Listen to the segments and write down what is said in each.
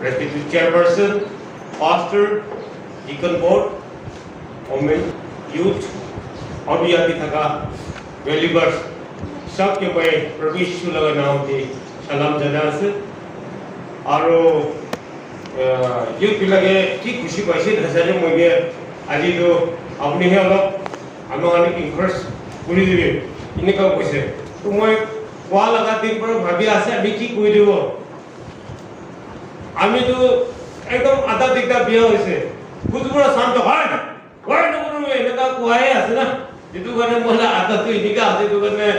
respected chairperson, pastor, deacon board, women, youth, और भी आदि थका believers सबके मैं प्रभु यीशु लगा नाम से सलाम जना से और youth लगे कि खुशी पैसे धसाने मुझे आज जो अपनी है लोग हमारे इंक्रेस पूरी दिए इन्हें कब पैसे तो मैं वाल लगा दिन पर भाभी आसे अभी की कोई दिवो आमी तो एकदम आधा दिखता बिया वैसे कुछ बड़ा शांत हार्ड वर्ड नंबर में इनका कुआए आसे ना जितु करने बोला आधा तो इनका आसे तो करने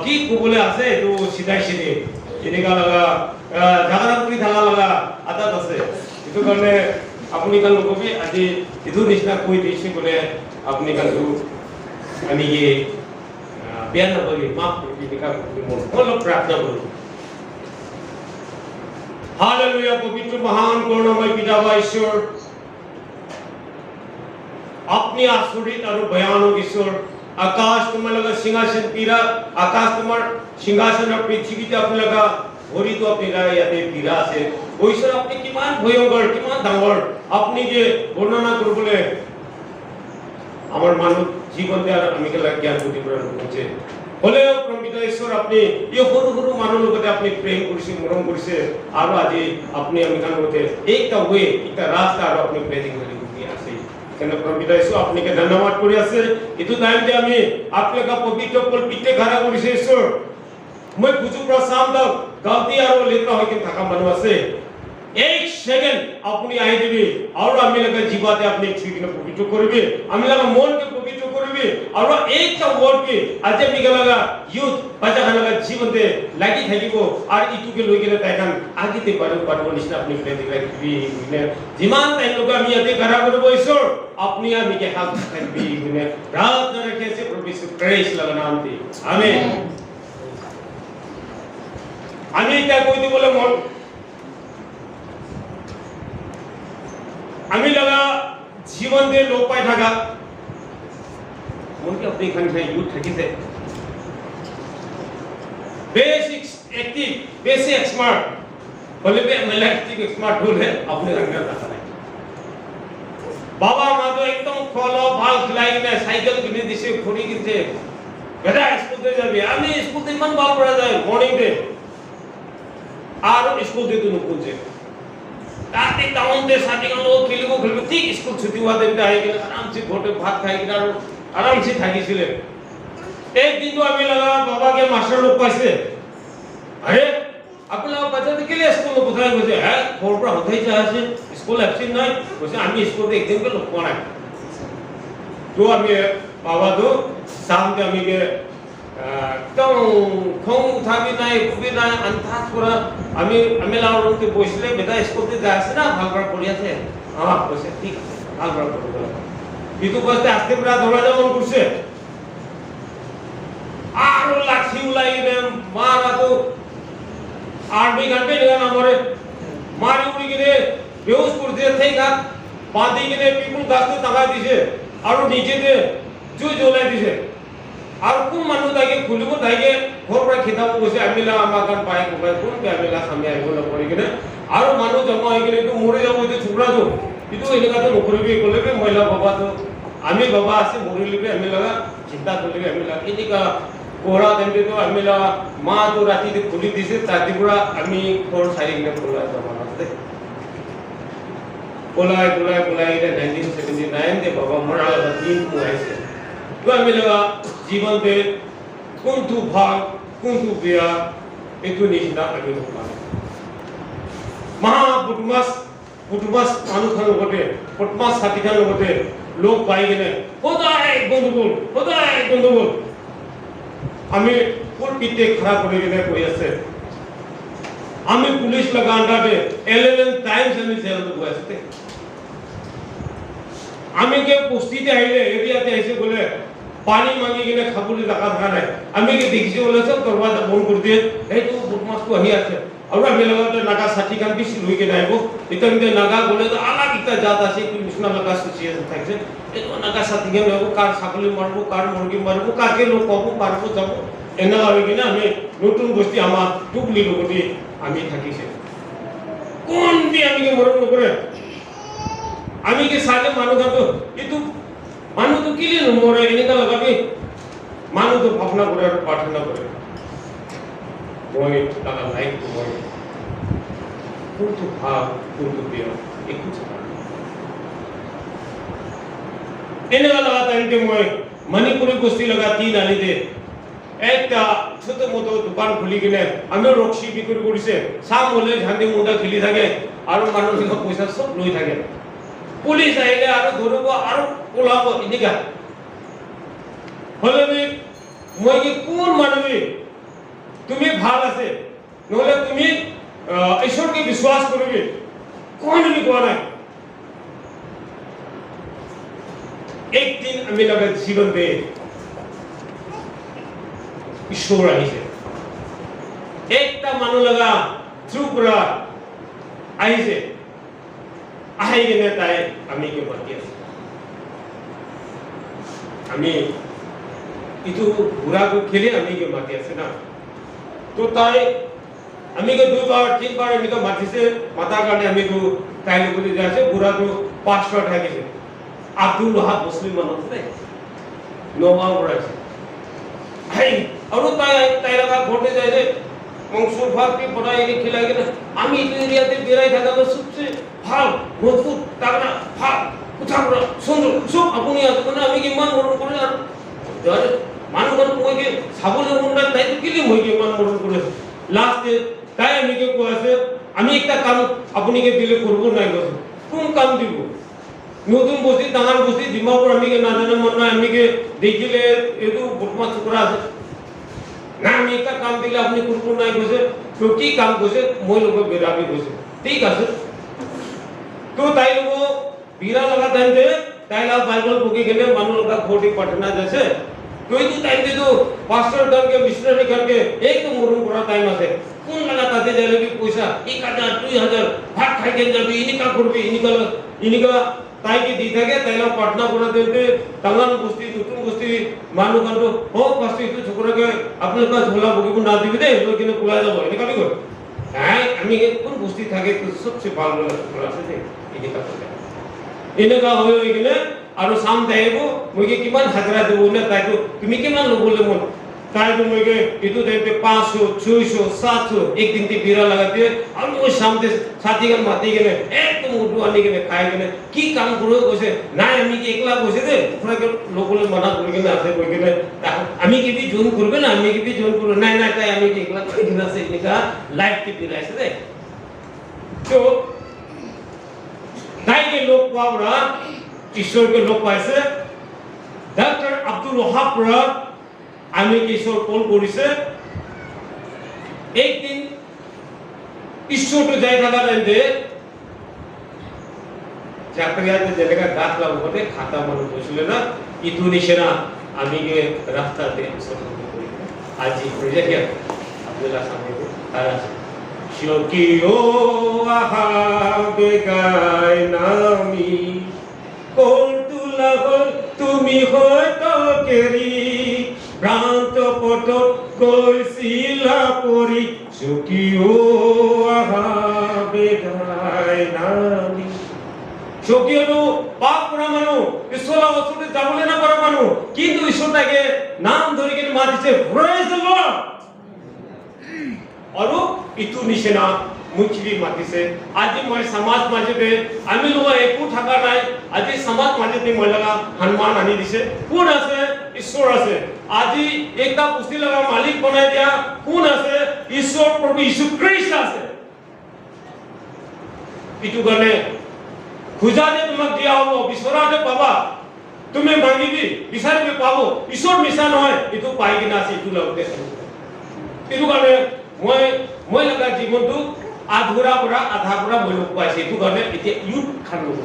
की को बोले आसे तो सीधा सीधे इनका लगा झगड़ा पूरी धागा लगा आधा तसे जितु करने अपनी कल लोगों भी आज इधर निश्चित कोई देश में बोले अपनी कल तो अनि ये बियान बोली माफ करके इनका बोलो प्रार्थना बोलो हालेलुया पवित्र महान करुणामय पिता ईश्वर अपनी आश्चर्य और भयानक ईश्वर आकाश तुम्हारे लगा सिंहासन पीरा आकाश तुम्हार सिंहासन और पृथ्वी ते अपने लगा होरी तो अपनी लगा याते पीरा से ईश्वर अपनी किमान भयंकर किमान डांगर अपनी जे वर्णना कर बोले हमार मानव जीवन दे और हमें के लगा ज्ञान बुद्धि प्रदान करते बोले प्रभु ईश्वर अपने ये हरु मानव लोगों अपने प्रेम कुर्सी मरम कुर्सी आरो आज अपने अमिकान होते एक ता वे एक ता रास्ता आरो अपने प्रेजिंग करी होती आसे केन प्रभु ईश्वर अपने के धन्यवाद करी आसे इतु टाइम जे आमी आपले का पवित्र पल पिते खरा करिसे ईश्वर मैं कुछ प्रसाद गलती आरो लेता होय के थाका मानु आसे एक सेकंड अपनी आई दिबी और आमी लगा जीवाते अपने छुई के पवित्र करबे आमी लगा मन के पवित्र करबे और एक ता वर्ड के आज मी लगा यूथ बच्चा खान लगा जीवन दे लागी থাকিবো আর ইটু के লই গেলে তাইখান আগিতে পারবো নিশ্চয় আপনি প্লে দিবে মানে जिमान তাই লোক আমি ইয়াতে করা করব ঈশ্বর আপনি আমি के हाथ থাকবি মানে রাত ধরে কেসে প্রভু যীশু প্রেস লাগা নাম দি আমেন আমি এটা কইতে বলে মন আমি लगा जीवन दे लोग पाए থাকা उनके अपनी खान से यूथ थकी से बेसिक एक्टिव बेसिक स्मार्ट बोले बे महिला एक्टिव स्मार्ट होल है अपने रंग में रखा है बाबा माँ तो एकदम फॉलो बाल खिलाई में साइकिल किने दिसे खोड़ी किसे बेटा स्कूल दे जाबे आमी स्कूल दे मन बाल पड़ा जाए मॉर्निंग दे आरो स्कूल दे तो नुकुल से ताते टाउन दे साथी का लोग खेलिबो खेलिबो ठीक स्कूल छुट्टी हुआ दे आए कि आराम से घोटे भात खाए कि आराम से थाकी सिले एक दिन तो हमें लगा बाबा के मास्टर लोग पैसे अरे अपना बच्चा के लिए स्कूल में पुत्राई मुझे है फोर पर होते ही चाहे स्कूल एब्सेंट नहीं मुझे आमी स्कूल एक दिन के लोग कौन है तो हमें बाबा तो शाम के हमें के तो खों उठा भी नहीं अंधा थोड़ा हमें लाओ के बोझले बेटा स्कूल से जाए से ना भागवर बढ़िया से हाँ बोले ठीक भागवर बढ़िया itu pasti aktif berat orang zaman kursi. Aru laksi ulai ne mara tu army ganpe dengan amore mari uri gine beus kursi thei ka bandi gine people gastu taga dise aru niche de jolai dise aru kum manu dage khulibo dage ghor pra kheta bose amila amakan pai ko pai kun amila samya aiko na pori gine aru manu jama hoy gine to mori jabo je chukra do itu elega to nokribi kolebe mohila baba to आमी बाबा से मोरली पे हमें लगा चिंता कर लगे हमें लगा इन्हीं का कोहरा देंगे तो हमें लगा माँ तो राती से खुली दिसे ताकि पूरा हमी खोर सारी ने खोला जमाना से खोला इधर 1979 दे बाबा मरा लगा 3 मुआई से तो हमें लगा जीवन दे कुंतु भाग कुंतु बिया इतु निश्चिता हमें होगा महा पुटमास अनुखान होते पुटमास साथी खान होते लोग पाई गए होता है गंदगोल हमें कुल पिते खराब होने के लिए कोई ऐसे हमें पुलिस लगा अंडा पे 11 टाइम्स हमें जेल में हुआ ऐसे हमें के पुष्टि ते आइले एरिया ते ऐसे बोले पानी मांगे के लिए खबुली लगा खाना है हमें के देखिए बोले सब दरवाजा बंद कर दिए है तो बुटमास को ही आते और हमें लगा तो नागा साथी कान भी सिलुई के नहीं वो इतने में नागा बोले तो अलग इतना जाता से कोई मिशना लगा सिचुएशन था से ये तो नागा साथी के में वो कार साकली मारबो कार मुर्गी मारबो कार के लोग पाबो पारबो जाबो एना आवे कि ना हमें नতুন गोष्ठी हमार टुकली लोगोटी हमें थाकी से কোন বি আমি কি মরণ নকরে আমি কি সালে মানুষ তো কিন্তু মানুষ তো কি মরে এনেকা লাগাবি মানুষ তো ভাবনা করে আর প্রার্থনা করে মই টাকা লাইক মই কোনটো ভাব কোনটো প্রিয় একটু এনেকা লাগা টাইমতে মই মণিপুরি গোষ্ঠী লগা 3 আলিতে একটা ছোট মতো দোকান খুলি কিনে আমি রক্সি বিক্রি কৰিছে সাম হলে ঝান্ডি মুন্ডা খেলি থাকে আৰু মানুহৰ পইচা সব লৈ থাকে পুলিশ আহিলে আৰু ধৰিব আৰু ওলাব এনেকা হলে মই কি কোন মানবী তুমি ভাল আছে নহলে তুমি ঈশ্বরকে বিশ্বাস করবে কোন আমি কোৱা নাই একদিন আমি লগা জীবনতে ঈশ্বৰ আহিছে একটা মানুহ লগা চুপৰা আহিছে আহি কিনে তাই আমি কি মাতি আছে আমি ইটো বুঢ়াটো খেলি আমি কি মাতি আছে না তো তাই আমি কে 2 বার 3 বার আমি মাতিছে মাতা কাৰণে আমি তো তাই লগতে যাইছে বুঢ়াটো 500 থাকিছে আব্দুল ওহাব মুসলিম মানুহ আছে নমা বৰাছে হাই আৰু তাই লগা ঘৰতে যাইছে মংসুর ভাতকে পড়াই এনে খেলাই কিনা আমি এই এরিয়াতে বেড়াই থাকা সবচেয়ে ভাল মজবুত তাগড়া ভাল উঠাবড়া সুন্দর সব আপনি আছে মানে আমি কিমান মরণ করে আর মানুষজন মইকে সাবলে মুন্ডা তাই তো কিলি মইকে ইমান মরণ করে লাস্টে তাই আমি কে কইছে আমি একটা কাম আপনিকে দিলে করব নাই কইছে কোন কাম দিব নতুন বস্তি ডাঙৰ বস্তি ডিমাপুর আমি কে না জানে মন না আমি কে দেখিলে এটো বটমা চুকরা আছে না আমি একটা কাম দিলে আপনি করব নাই কইছে তো কি কাম কইছে মই লোক বেরাবি কইছে ঠিক আছে তো তাই লোক বিরা লাগা দেনতে তাই লা বাইবেল বুকি গেলে মানুষ লোক खोटी पटना जैसे कोई तो टाइम दे दो पास्टर करके मिशनरी करके एक तो मरून करा टाइम আছে কোন লাগা তাতে যাইলে কি পয়সা 1000 2000 ভাত খাইতে যাবি ইনিকা করবি ইনিকা তাই কি দি থাকে তাইলা পাটনা করে দেতে তাঙ্গান বস্তি নতুন বস্তি মানু কাটো ও বস্তি তো ছোকরাকে আপনার কাছে ঝোলা বগিব না দিবি দে এগুলো কিনে কুলা যাব এনিকা কি কর হ্যাঁ আমি কোন বস্তি থাকে তো সবচেয়ে ভালো লাগে আছে যে এনিকা করে এনিকা হই গেলে আৰু সাম দেব মইকে কিমান হাজরা দেব না তাই তো তুমি কিমান লবলে মন তাই তো মইকে ইতো দেতে 500 600 700 এক দিন তে বিরা লাগাতে আমি ওই সামতে সাথী গান মাতি গেলে একদম উঠু আনি গেলে খাই গেলে কি কাম করো কইছে না আমি কি একলা কইছে দে পুরাকে লোকলে মানা করে গেলে আছে কই গেলে আমি কি বি জোন করবে না আমি কি বি জোন করব না না তাই আমি কি একলা কই দিনা সে নিকা লাইফ কে বিরাইছে দে তো তাই के लोग पावरा ईश्वर के लोग पाइছে ডক্টর আব্দুল ওহাব রা আমি কিশোর কল করিছে একদিন ঈশ্বর তো যাই থাকা দেনতে চাকরিয়াতে যেটা গাছ লাগাতে খাতা মনে বসছিল না ইতু নিশনা আমি কে রাস্তা দে সরকার করি আজি প্রজেক্ট কি আপনারা সামনে আর আছে শিওকিও আহাবে গায় নামি কলতুলা হল তুমি হয়তো কেরি ভ্রান্ত পট গৈছিলা পৰি শিওকিও আহাবে গায় নামি শিওকিও পাপ কৰা মানুহ ঈশ্বৰৰ ওচৰতে যাবলৈ না পৰা মানুহ কিন্তু ঈশ্বৰ তাকে নাম ধৰি কিনে মাতিছে প্ৰেজ দ্য লৰ্ড আৰু ইটো নিশনা মুখি মাতিছে আজি মই সমাজ মাজতে আমি লোক একো থাকা নাই আজি সমাজ মাজতে মই লগা হনুমান আনি দিছে কোন আছে ঈশ্বৰ আছে আজি একটা পুষ্টি লগা মালিক বনাই দিয়া কোন আছে ঈশ্বৰ প্ৰভু যীশু খ্ৰীষ্ট আছে ইটো কাৰণে খুজাতে তোমাক দিয়া হ'ব বিচৰাতে পাবা তুমি মাগিবি বিচাৰিবি পাব ঈশ্বৰ মিছা নহয় ইটো পাই কিনা আছে ইটো লগতে ইটো কাৰণে মই লগা জীৱনটো আধুৰা পৰা আধা পৰা মই লগ পাইছে এইটো কাৰণে এতিয়া ইউথ খান লব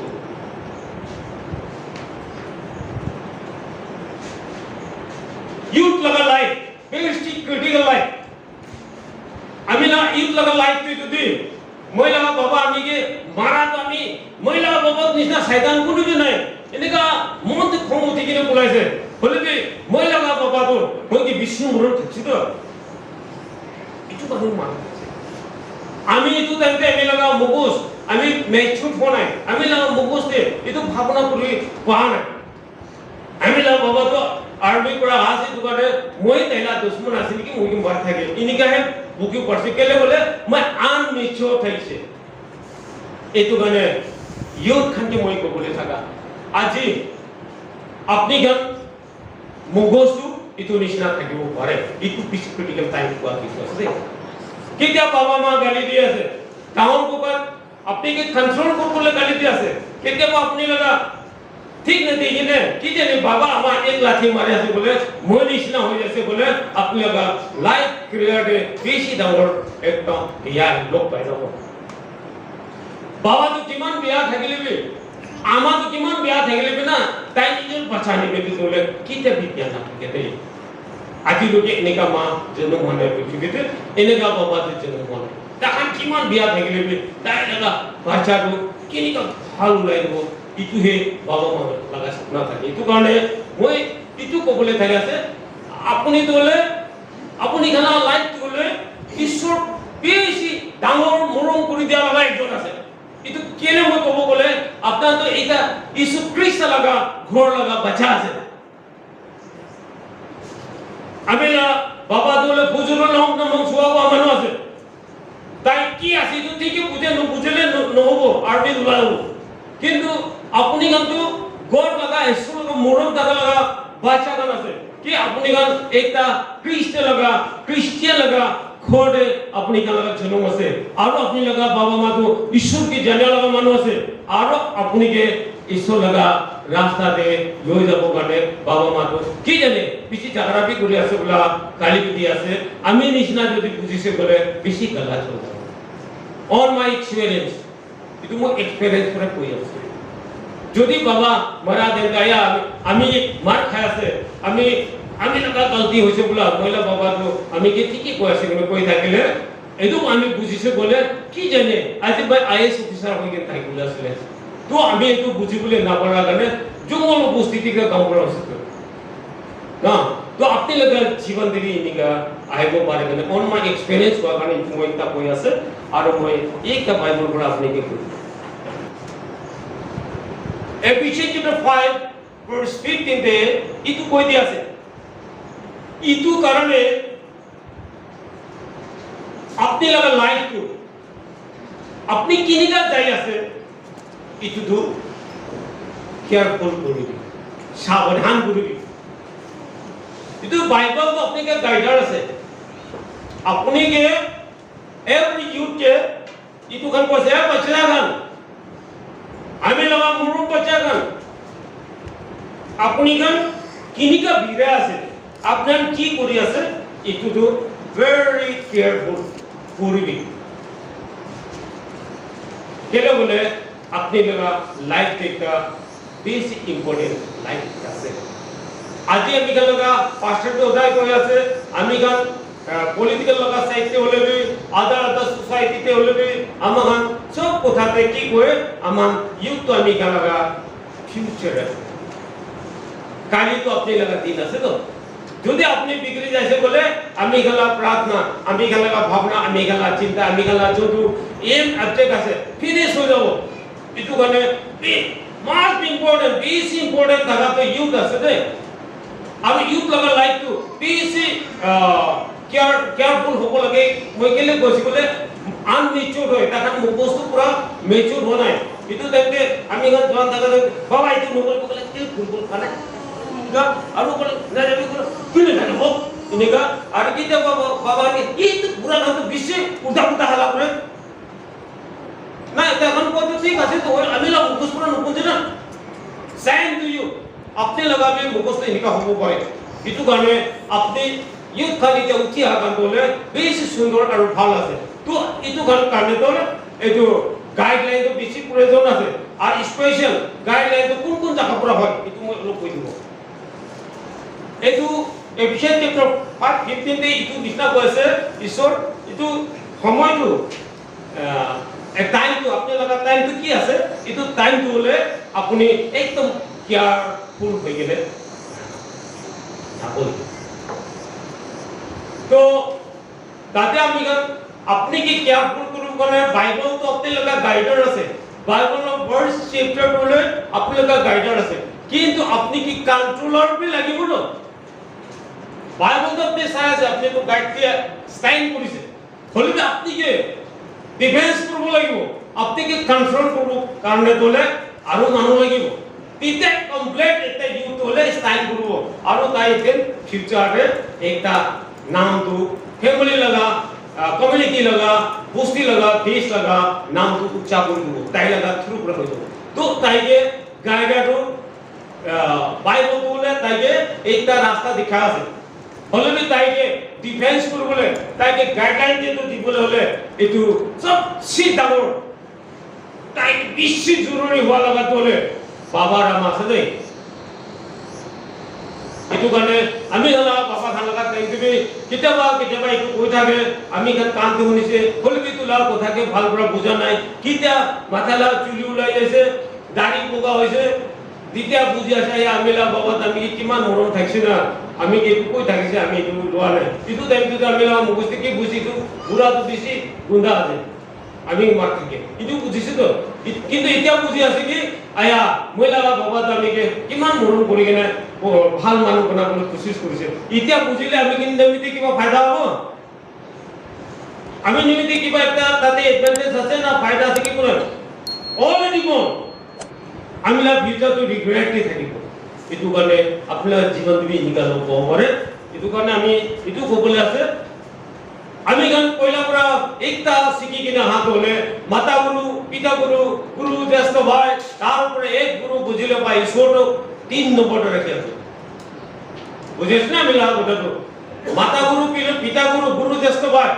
ইউথ লগা লাইফ ভেরি ক্রিটিক্যাল লাইফ আমি না ইউথ লগা লাইফ তো যদি মই লগা বাবা আমি কে মারা তো আমি মই লগা বাবা নিচিনা শয়তান কোনো বি নাই এনেকা মন খং উঠি কিনে বলাইছে বলে কি মই লগা বাবা তো মই কি বিষ্ণু মূৰত থাকছি তো ইটো কথা মান আমি এইটো টাইমতে আমি লগা মুখোশ আমি মেচুট হোৱা নাই আমি লগা মুখোশতে এইটো ভাৱনা কৰি পোৱা নাই আমি লগা বাবাটো আৰ্মি পৰা আছে দোকানে মই তেলা দুশ্মন আছে নেকি মই কি মাৰ থাকে ইনিকাহে বুকি পঢ়ছে কেলে বলে মই আন নিশ্চয় থাইছে এইটো কাৰণে ইউথ খানকে মই ক'বলৈ থাকা আজি আপনি গান মুখোশটো ইটো নিচিনা থাকিব পাৰে ইটো পিছ ক্ৰিটিকেল টাইম পোৱা কিছু আছে কেতিয়া বাবা মা গালি দি আছে ডাঙৰ কোকাত আপনি কি কন্ট্ৰোল কৰিবলৈ গালি দি আছে কেতিয়া আপনি লগা ঠিক না দেখি না কি জানি বাবা আমার এক লাঠি মারে আছে বলে মই নিচিনা হয়ে যাচ্ছে বলে আপনি লগা লাইফ ক্রিয়ারে বেশি ডাঙৰ একদম ইয়াৰ লোক পাই যাব বাবা তো কিমান বিয়া থাকিলে বি আমা তো কিমান বিয়া থাকিলে বি না তাই নিজৰ বাচ্চা নিবে তোলে কিতে বিয়া না থাকে আজি লোকে এনেকা মা জন্ম মানে পৃথিৱীতে এনেকা বাবা জন্ম মানে তাহান কিমান বিয়া থাকিলে বি তাই লগা বাচ্চাটো কিনিকা ভাল ওলাই দিব ইটো হে বাবা মা লগা না থাকে ইটো কাৰণে মই ইটো ক'বলৈ থাকে আছে আপুনি তোলে আপুনি খানা লাইফ তোলে ঈশ্বৰ বেছি ডাঙৰ মৰম কৰি দিয়া লগা একজন আছে ইটো কেনে মই ক'ব গ'লে আপোনাৰ তো এটা যীশু খ্ৰীষ্ট লগা ঘৰ লগা বাচ্চা আছে আমি বাবা তোলে বুজুল নহক না মন চুৱাব মানুহ আছে তাই কি আছে ইটো ঠিকই বুঝে বুঝলে নহব আৰ্মি ওলাব কিন্তু আপুনি কিন্তু গড লগা ঈশ্বৰ লগা মৰম দাদা লগা বাচ্চা গান আছে কি আপুনি গান একটা খ্ৰীষ্ট লগা খ্ৰীষ্টিয়ান লগা ঘৰতে আপুনি গান লগা জন্ম আছে আৰু আপুনি লগা বাবা মাটো ঈশ্বৰকে জানিয়া লগা মানুহ আছে আৰু আপুনিকে ঈশ্বৰ লগা ৰাস্তাতে লৈ যাব কাৰণে বাবা মাটো কি জানে বেছি জাগৰাবি কৰি আছে বোলা গালি দি আছে আমি নিচিনা যদি বুজিছে গ'লে বেছি গালা চল অন মাই এক্সপেৰিয়েন্স ইটো মই এক্সপেৰিয়েন্স পৰা কৈ আছো যদি বাবা মারা দেন গায়া আমি মার খাই আছে আমি লগা গলতি হইছে বলা মহিলা বাবা তো আমি কি ঠিকই কই আছে কই থাকিলে এদম আমি বুঝিছে বলে কি জানে আজি ভাই আইএস অফিসার হই গে তাই বলে আসলে তো আমি একটু বুঝি বলে না পারা কারণে জঙ্গল উপস্থিতি কে কাম করা আছে না তো আপনি লগা জীবন দিবি ইনিকা আইব পারে কারণে অন মাই এক্সপেরিয়েন্স হওয়ার কারণে মই তা কই আছে আর মই একটা বাইবেল পড়া আপনি কে কই Ephesians chapter 5 verse 15 তে ইতু কই দি আছে ইতু কারণে আপনি লাগা লাইফ টু আপনি কিনিকা যাই আছে ইতু তো কেয়ারফুল করিবি সাবধান করিবি ইতু বাইবেল তো আপনি কে গাইডার আছে আপনি কে এভরি ইউথ কে ইতু খান কইছে বাচ্চা খান আমি লগা মুরুম বাচ্চা গান আপনি গান কিনিকা বিরা আছে আপনার কি করি আছে একটু তো ভেরি কেয়ারফুল করিবি কেলে বলে আপনি লগা লাইফ একটা বেশি ইম্পর্টেন্ট লাইফ আছে আজি আমি গান লগা পাস্টার তো ওদাই কই আছে আমি গান পলিটিক্যাল লগা সাইডে হলে বি আদার সোসাইটিতে হলে বি আমার সব কথাতে কি কই আমার ইউথ তো আমি গান লগা ফিউচার আছে কালি তো আপনি লগা দিন আছে তো যদি আপনি বিগড়ে যাইছে বলে আমি গলা প্রার্থনা আমি গলা ভাবনা আমি গলা চিন্তা আমি গলা যত এম অবজেক্ট আছে ফিনিশ হয়ে যাব ইটু কারণে মাস্ট ইম্পর্টেন্ট বেশি ইম্পর্টেন্ট থাকা তো ইউথ আছে দে আমি ইউথ লগা লাইফ টু বেশি কেয়ারফুল হব লাগে মই কেলে কৈছি বলে আনমেচুর হয় তখন বস্তু পুরা মেচুর হয় নাই ইটু দেখতে আমি গান জোয়ান থাকা বাবা ইটু নবল বলে কি ফুলফুল খানা আৰু বলে না যাবি কিনে না হোক ইনেকা আর কি দেব বাবা কে এই তো পুরা গান তো বিশ্বে উল্টা উল্টা হালা করে না তখন কত ঠিক আছে তো আমি লোক মুখোশ পুরা নপুঁজে না সেম টু ইউ আপনি লাগাবে মুখোশ তো ইনেকা হবো পারে ইটু কারণে আপনি ইউথ খালিতে উঠি আগান বলে বেশি সুন্দর আর ভালো আছে তো ইটু কারণে তো এইটো গাইডলাইন তো বেশি প্রয়োজন আছে আর স্পেশাল গাইডলাইন তো কোন কোন জায়গা পৰা হয় ইটু মই অলপ কৈ দিব এইটো এফিশিয়েন্ট চ্যাপ্টাৰ 5:15 তে ইটু বিষ্ণা কৈছে ঈশ্বৰ ইটু সময়টো টাইম তো আপনি লগা টাইম তো কি আছে ইটু টাইম তো হলে আপনি একদম কেয়ারফুল হৈ গেলে থাকল তো তাতে আমি আপনি কি কেয়ারফুল করব कोने बाइबल तो अपने लगा गाइडर আছে बाइबल नो फर्स्ट चैप्टर बोले अपने लगा गाइडर আছে কিন্তু আপনি কি কন্ট্রোলার भी লাগিব না बाइबल तो अपने साया আছে আপনি তো গাইড দিয়ে স্টাইন করিছে হলে আপনি কি ডিফেন্স করব লাগিব আপনি কি কন্ট্রোল করব কারণে তোলে আৰু মানুহ লাগিব তিতে কমপ্লিট এটা ইউ তোলে স্টাইল কৰব আৰু তাই দেন ফিউচারে একটা নাম তো ফ্যামিলি লাগা कम्युनिटी लगा पुष्टि लगा देश लगा नाम तो उच्चा बोलूँ ताई लगा थ्रू पर हो जाओ तो ताई के गाइडर तो बाइबल तो बोले ताई के एक ता रास्ता दिखाया से होले भी ताई के डिफेंस कर बोले ताई के गाइडलाइन दे तो दी बोले होले इतु सब सीधा बोल ताई बिस्सी जरूरी हुआ लगा तो ले बाबा रामा सदे itu karena আমি হলা বাবা খান লাগা তাই দিবি কিতাবা একটু কই থাকে আমি কান কান দিউনি সে বলবি তুলা কথাকে ভালো করে বুঝা নাই কিতা মাথালা চুলি উলাই যাইছে দাড়ি পোকা হইছে দ্বিতীয় বুঝি আসে আমিলা বাবা আমি কিমান মরণ থাকছি না আমি কি কই থাকিছে আমি একটু দোয়া নাই কিন্তু তাই তো আমিলা মুখস্থ কি বুঝি তো পুরা তো বেশি গুন্ডা আছে আমি মার থেকে কিন্তু বুঝিছে তো কিন্তু এটা বুঝি আছে কি আয়া মহিলা বাবা আমি কি কিমান মরণ করি কেনে ভাল মানুহ বনাবলৈ কোশিশ কৰিছে এতিয়া বুজিলে আমি কিন্তু নিমিতে কিবা ফায়দা হ'ব আমি নিমিতে কিবা একটা তাতে এডভান্টেজ আছে না ফায়দা আছে কি কোন অলরেডি কোন আমিলা ফিউচার তো রিগ্রেটই থাকিব এটু কাৰণে আপোনাৰ জীৱন তুমি নিকাল হ'ব পাৰে এটু কাৰণে আমি এটু ক'বলৈ আছে আমি গান পয়লা পৰা একটা শিখি কিনা হাত হলে মাতা গুরু পিতা গুরু গুরু জ্যেষ্ঠ ভাই তার উপরে এক গুরু বুঝিলে পাই ছোট 3 নম্বরটা রেখে আছে বুঝেছ না মিলা ওটা তো माता गुरु पिता गुरु गुरु জ্যেষ্ঠ ভাই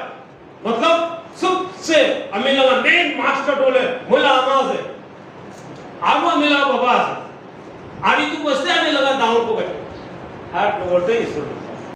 मतलब सबसे আমি লাগা মেন মাস্টার বলে মোলা আমা আছে আমা মিলা বাবা আছে আর ইতু বসতে আমি লাগা দাও को बैठे हाथ बोलते ही सुन